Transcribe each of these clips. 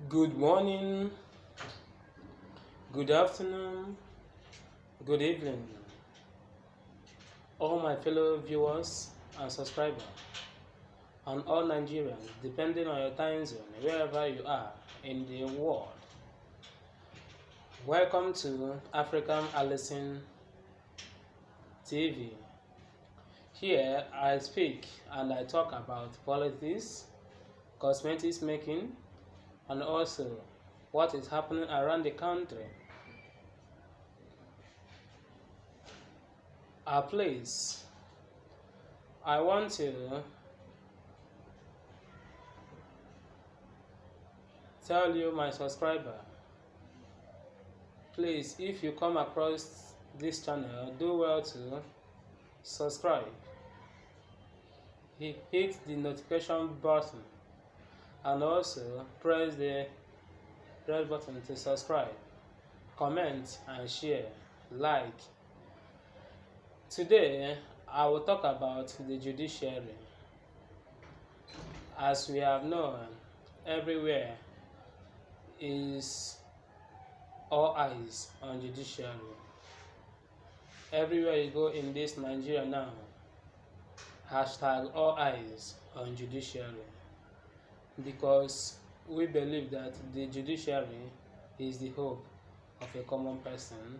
Good morning, good afternoon, good evening, all my fellow viewers and subscribers, and all Nigerians, depending on your time zone, wherever you are in the world. Welcome to African Alison TV. Here I speak and I talk about politics, cosmetics making, and also what is happening around the country. Please, I want to tell you, my subscriber, please, if you come across this channel, do well to subscribe. Hit the notification button and also press the red button to subscribe, comment and share, like. Today I will talk about the judiciary. As we have known, everywhere is all eyes on judiciary. Everywhere you go in this Nigeria now, hashtag all eyes on judiciary, because we believe that the judiciary is the hope of a common person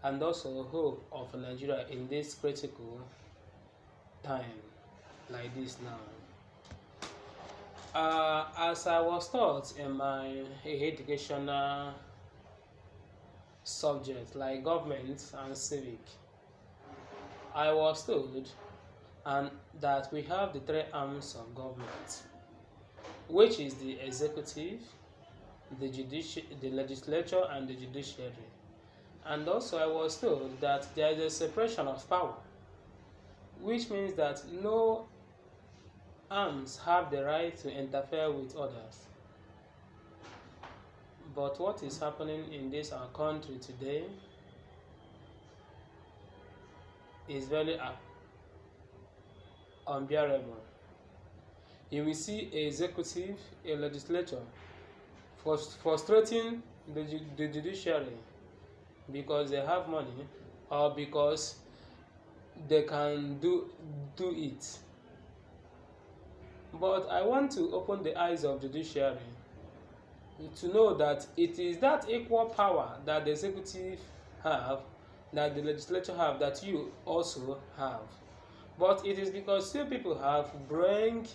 and also hope of Nigeria in this critical time like this now. As I was taught in my educational subject like government and civic, I was told that we have the three arms of government, which is the executive, the legislature, and the judiciary. And also I was told that there is a separation of power, which means that no arms have the right to interfere with others. But what is happening in this our country today is very unbearable. You will see an executive, a legislature frustrating the judiciary because they have money or because they can do it. But I want to open the eyes of judiciary to know that it is that equal power that the executive have, that the legislature have, that you also have. But it is because you people have bring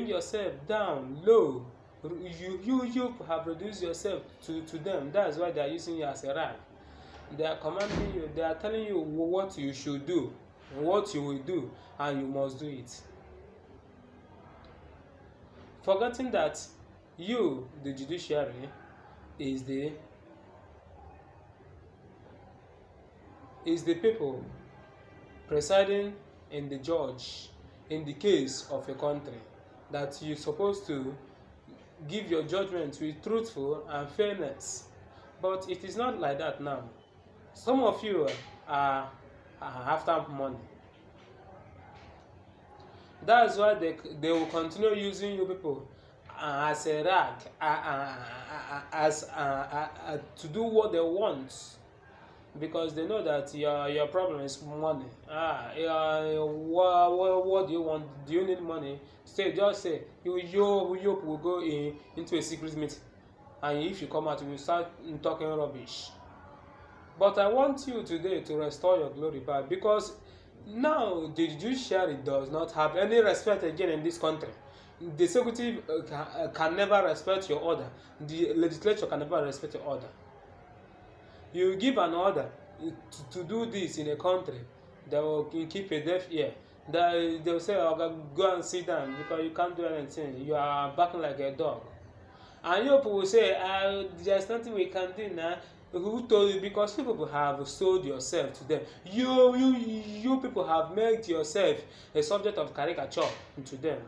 yourself down low. You have reduced yourself to them. That's why they are using you as a rag. They are commanding you. They are telling you what you should do, what you will do, and you must do it. Forgetting that you, the judiciary, is the people presiding in the judge in the case of a country, that you're supposed to give your judgment with truthful and fairness. But it is not like that now. Some of you are after money. That's why they will continue using you people as a rag, to do what they want, because they know that your problem is money. What do you want? Do you need money? Just say you will go into a secret meeting, and if you come out, you will start talking rubbish. But I want you today to restore your glory back, because now the judiciary does not have any respect again in this country. The executive can never respect your order. The legislature can never respect your order. You give an order to do this in a country, they will keep a deaf ear. They will say, oh, go and sit down because you can't do anything. You are barking like a dog. And you people will say, there's nothing we can do now. Who told you? Because you people have sold yourself to them. You people have made yourself a subject of caricature to them.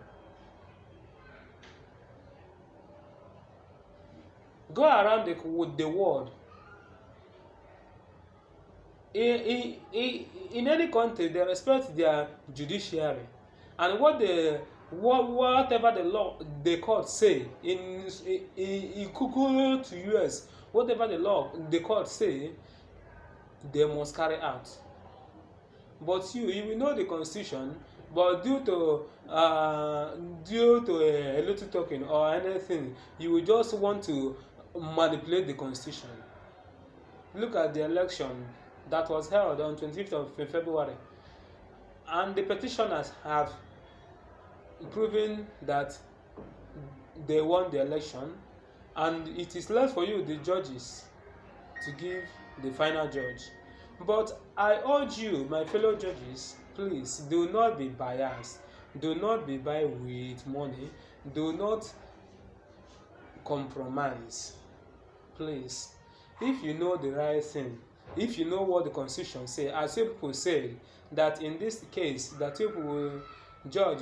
Go around the world. In any country, they respect their judiciary, and what the Whatever the law, the court say in Kuku to US, whatever the law, the court say, they must carry out. But you will know the constitution, but due to a little talking or anything, you will just want to manipulate the constitution. Look at the election that was held on 25th of February, and the petitioners have proven that they won the election, and it is left for you, the judges, to give the final judge. But I urge you, my fellow judges, please do not be biased, do not be biased with money, do not compromise. Please, if you know the right thing, if you know what the constitution say, as you people say that in this case that people will judge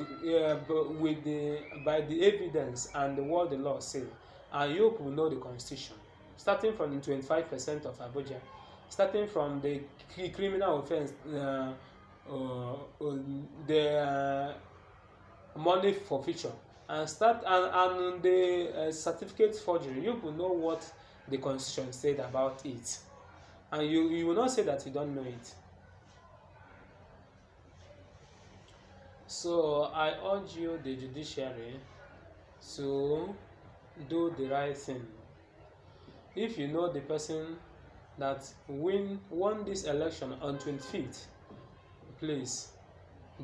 by the evidence and what the law say, and you people know the constitution, starting from the 25% of Abuja, starting from the criminal offense, the money forfeiture, and the certificate forgery. You will know what the constitution said about it, and you will not say that you don't know it. So I urge you, the judiciary, to do the right thing. If you know the person that won this election on 25th, please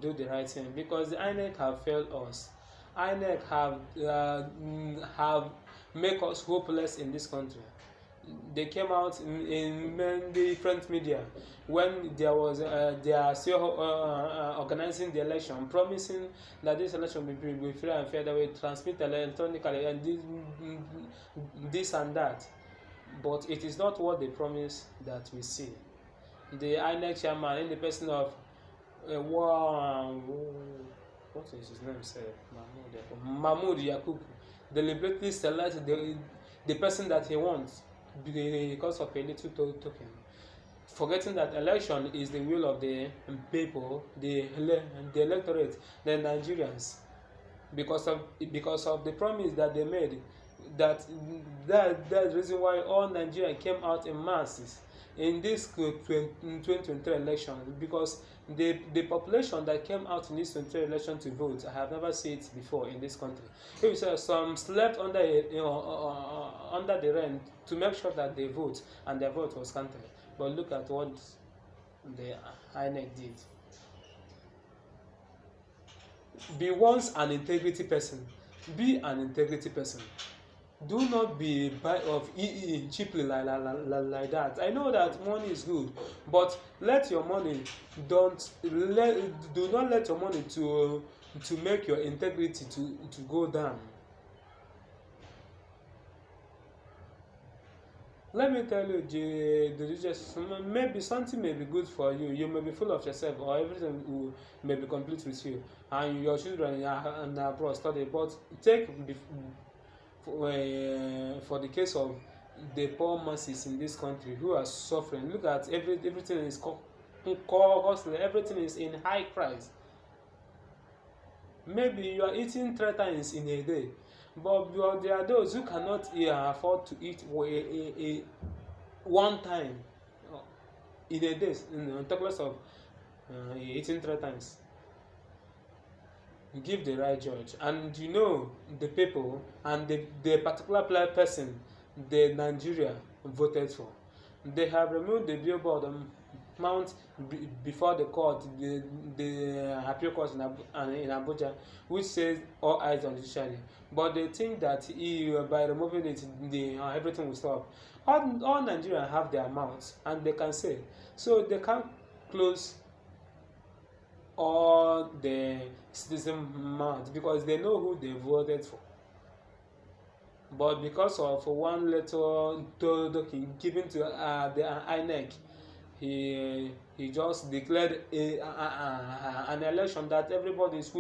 do the right thing, because the INEC have failed us. INEC have make us hopeless in this country. They came out in many different media when they are still organizing the election, promising that this election will be free and fair, that will transmit electronically and this and that. But it is not what they promise that we see. The INEC chairman, in the person of what is his name? Mahmoud Yakubu, deliberately select the person that he wants because of a little token, forgetting that election is the will of the people, the electorate, the Nigerians, because of the promise that they made. That's the reason why all Nigerians came out in masses in this 2023 election, because the population that came out in this 2023 election to vote, I have never seen it before in this country. If you say some slept under the rain to make sure that they vote, and their vote was counted. But look at what the INEC did. Be once an integrity person. Be an integrity person. Do not be buy of cheaply like that. I know that money is good, but let your money do not let your money to make your integrity to go down. Let me tell you, maybe something may be good for you. You may be full of yourself, or everything may be complete with you, and your children are abroad study. But take for the case of the poor masses in this country who are suffering. Look at everything is costly. Everything is in high price. Maybe you are eating 3 times in a day, but there are those who cannot afford to eat one time in a day, on top of eating 3 times. Give the right judge, and you know the people and the particular person the Nigeria voted for. They have removed the billboard mount before the court, the appeal court in Abuja, which says all eyes on the judiciary. But they think that by removing it, everything will stop. All Nigerians have their mouths, and they can say, so they can't close all the citizen mouth because they know who they voted for. But because of one letter given to the INEC, he just declared an election that everybody is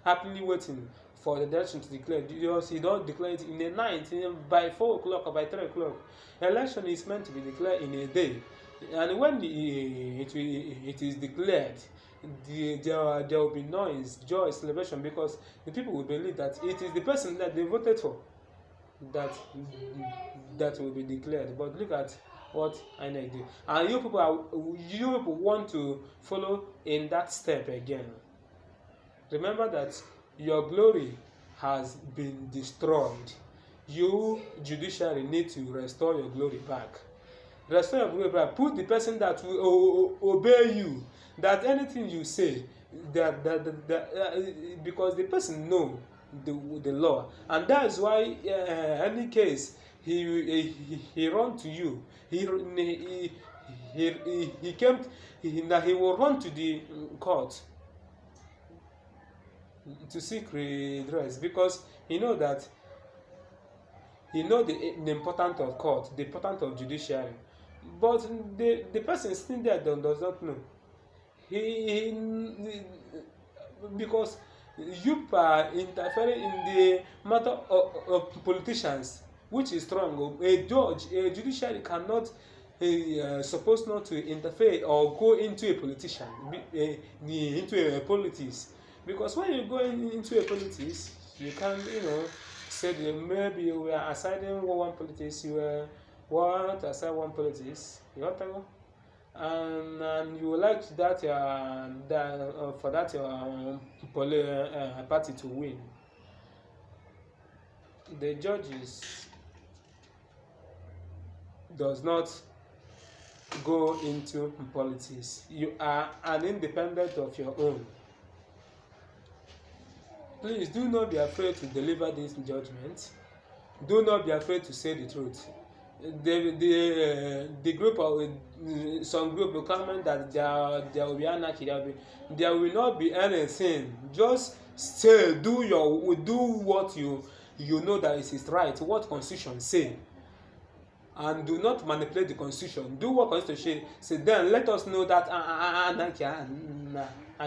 happily waiting for the election to declare. Because he don't declare it in the night, by 4 o'clock or by 3 o'clock. Election is meant to be declared in a day, and when it is declared, there will be noise, joy, celebration, because the people will believe that it is the person that they voted for that will be declared. But look at what INEC did, and you people want to follow in that step again. Remember that your glory has been destroyed. You, judiciary, need to restore your glory back. Restore your glory back. Put the person that will obey you, that anything you say, because the person know the law, and that is why any case he run to you, he came, he will run to the court to seek redress, because he know the importance of court, the importance of judiciary. But the person sitting there does not know. He because you are interfering in the matter of politicians, which is wrong. A judiciary cannot supposed not to interfere or go into a politician, into a politics. Because when you go into a politics, you can, say that maybe you were assigning one politics, you want to assign one politics, and you like that for that party to win. The judges does not go into politics. You are an independent of your own. Please do not be afraid to deliver this judgment. Do not be afraid to say the truth. The group of some group will comment that there will be anarchy. There will not be anything. Just say, do what you know that it is right, what Constitution say, and do not manipulate the Constitution. Do what Constitution say. Then let us know that anarchy and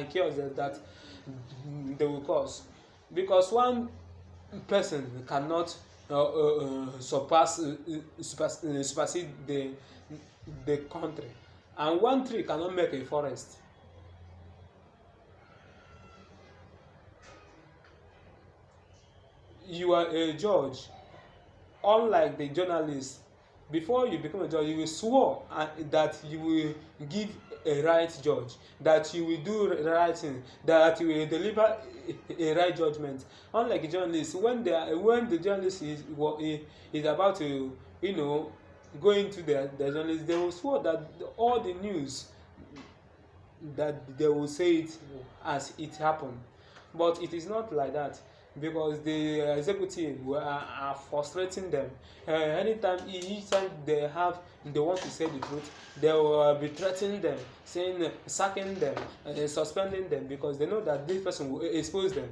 chaos that they will cause. Because one person cannot supersede the country, and one tree cannot make a forest. You are a judge, unlike the journalist. Before you become a judge, you will swear that you will give a right judge, that you will do right thing, that you will deliver a right judgment. Unlike a journalist, when the journalist is about to go into the journalist, they will swear that all the news, that they will say it as it happened. But it is not like that, because the executive are frustrating them. Each time they want to say the truth, they will be threatening them, saying sacking them, suspending them, because they know that this person will expose them.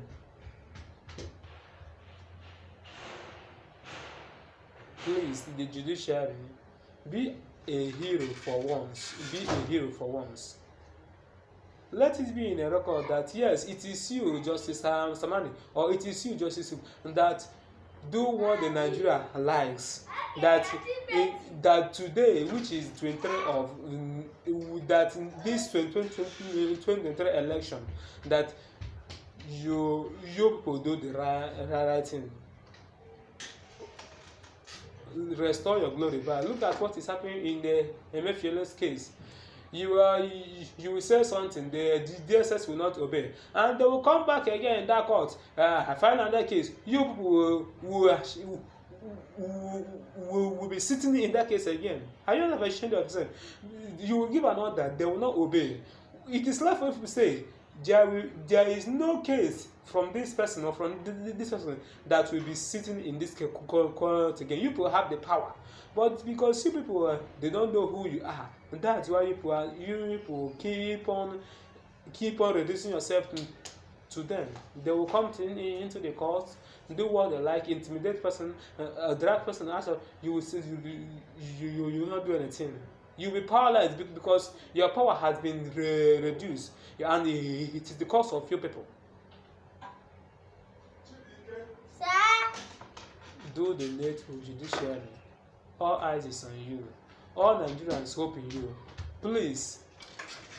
Please, the judiciary, be a hero for once. Be a hero for once. Let it be in a record that yes, it is you, Justice Samani, or it is you, Justice, that do what the Nigeria likes. That today, which is 23 of that this 2023 election, that you people do the right thing. Restore your glory back. Look at what is happening in the Emefiele's case. You will say something, the DSS will not obey, and they will come back again in that court. I find another case. You will be sitting in that case again. Are you not ashamed of yourself? You will give an order, they will not obey. It is left for you to say there is no case from this person or from this person that will be sitting in this court again. You people have the power, but because you people they don't know who you are, and that's why you people keep on reducing yourself to them. They will come into the court, do what they like, intimidate person, drag person out of you. Will say you will not do anything. You will be powerless because your power has been reduced, and it is the cause of you people. Do the needful judiciary. All eyes is on you. All Nigerians hope in you. Please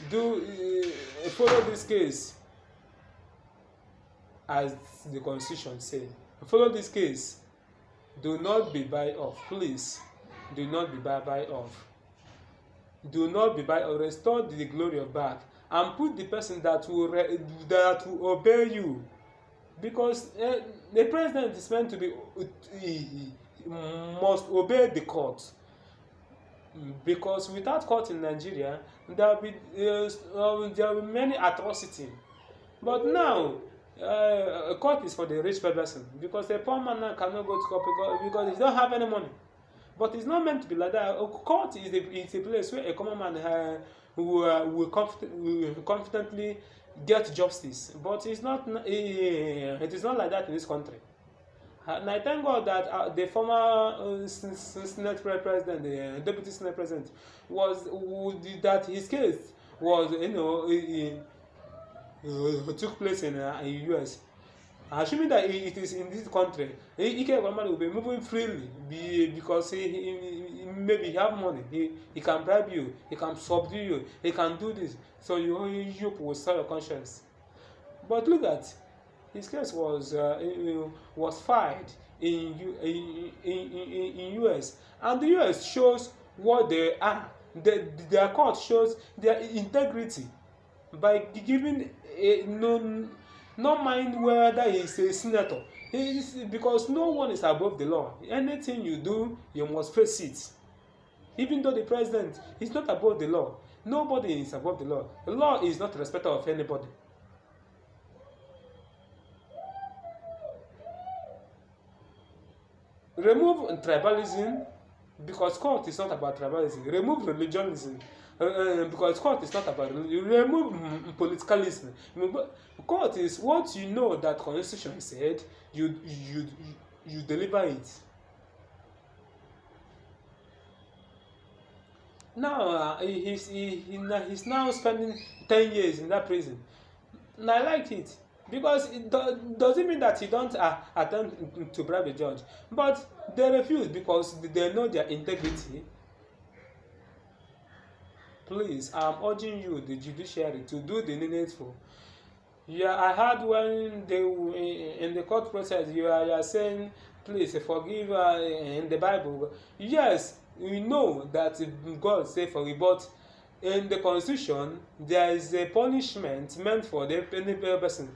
follow this case as the constitution say. Follow this case. Do not be buy off, please. Do not be buy off. Do not be buy off. Restore the glory of back, and put the person that will obey you, because the president is meant to be he must obey the court, because without court in Nigeria there will be many atrocity. But now a court is for the rich person, because a poor man now cannot go to court because he don't have any money. But it's not meant to be like that. A court is a place where a common man will confidently get justice. But it's not. It is not like that in this country. And I thank God that the former Senate president, the deputy Senate president, that his case was, took place in US. Assuming that it is in this country, Ike Obama will be moving freely because maybe he have money, he can bribe you, he can subdue you, he can do this, so you will serve your conscience. But look at his case was filed in US, and the US shows what they are. Their court shows their integrity by giving no mind whether he's a senator. Because no one is above the law. Anything you do, you must face it. Even though the president is not above the law, nobody is above the law. The law is not a respecter of anybody. Remove tribalism, because court is not about tribalism. Remove religionism, because court is not about religion. Remove politicalism. Court is what you know that constitution said, you deliver it. Now he's now spending 10 years in that prison. And I like it, because it doesn't mean that he don't attempt to bribe a judge, but they refuse because they know their integrity. Please, I'm urging you, the judiciary, to do the needful. Yeah, I heard when they in the court process you are saying, please forgive in the Bible. Yes, we know that God say forgive, but in the constitution there is a punishment meant for the person.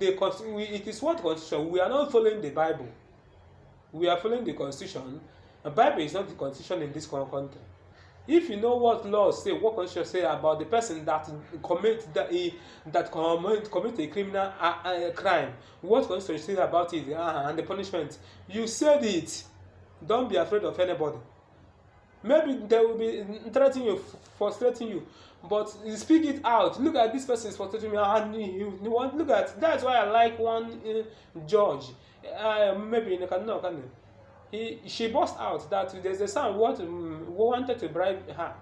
It is what constitution. We are not following the Bible. We are following the constitution. The Bible is not the constitution in this country. If you know what laws say, what constitution say about the person that commit a criminal crime, what constitution say about it and the punishment, you said it. Don't be afraid of anybody. Maybe they will be threatening you, frustrating you, but speak it out. Look at this person is frustrating me, and you want look at. That's why I like one judge. Maybe in the she burst out that there's a son who wanted to bribe her,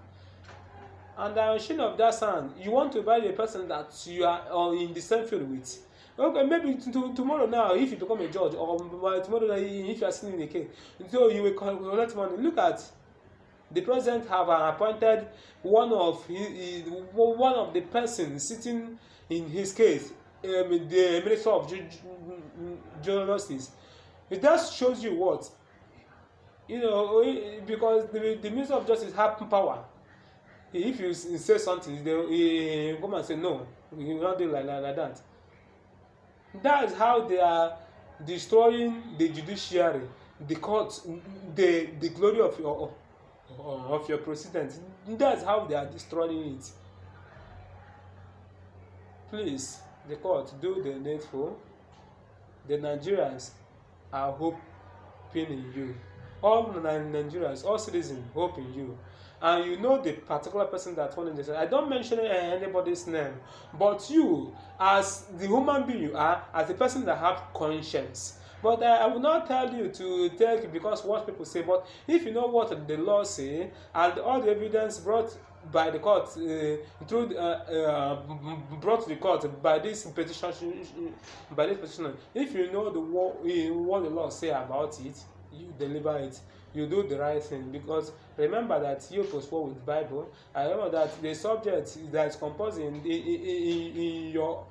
and the shame of that son, you want to bribe a person that you are in the same field with. Okay, maybe tomorrow now, if you become a judge, or tomorrow if you are sitting in a case, so you will collect money. Look at. The president have appointed one of the persons sitting in his case, the Minister of Justice. It just shows you what, because the Minister of Justice have power. If you say something, they come and say no, we will not do like that. That is how they are destroying the judiciary, the court, the glory of your president. That's how they are destroying it. Please, the court, do the needful. The Nigerians are hoping in you. All Nigerians, all citizens hope in you. And you know the particular person that won in this. I don't mention anybody's name, but you, as the human being you are, as the person that have conscience. But I will not tell you to take because what people say. But if you know what the law say and all the evidence brought by the court brought to the court by this petitioner, if you know what the law say about it, you deliver it, you do the right thing, because remember that you postpone with Bible. I remember that the subject that is composed in your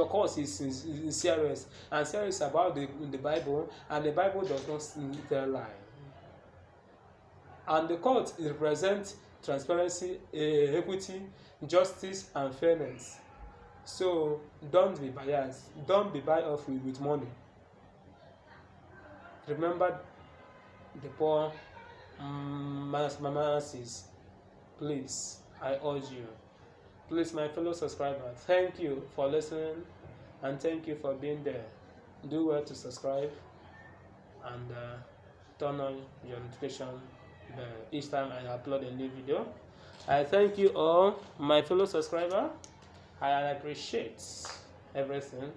course is serious, and serious about the Bible, and the Bible does not tell lie. And the court represents transparency, equity, justice, and fairness. So don't be biased. Don't be buy off with money. Remember the poor masses. Please, I urge you. Please, my fellow subscribers, thank you for listening, and thank you for being there. Do well to subscribe and turn on your notification bell each time I upload a new video. I thank you all, my fellow subscribers. I appreciate everything.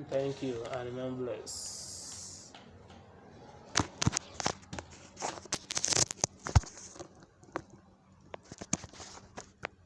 Thank you, and remember blessed.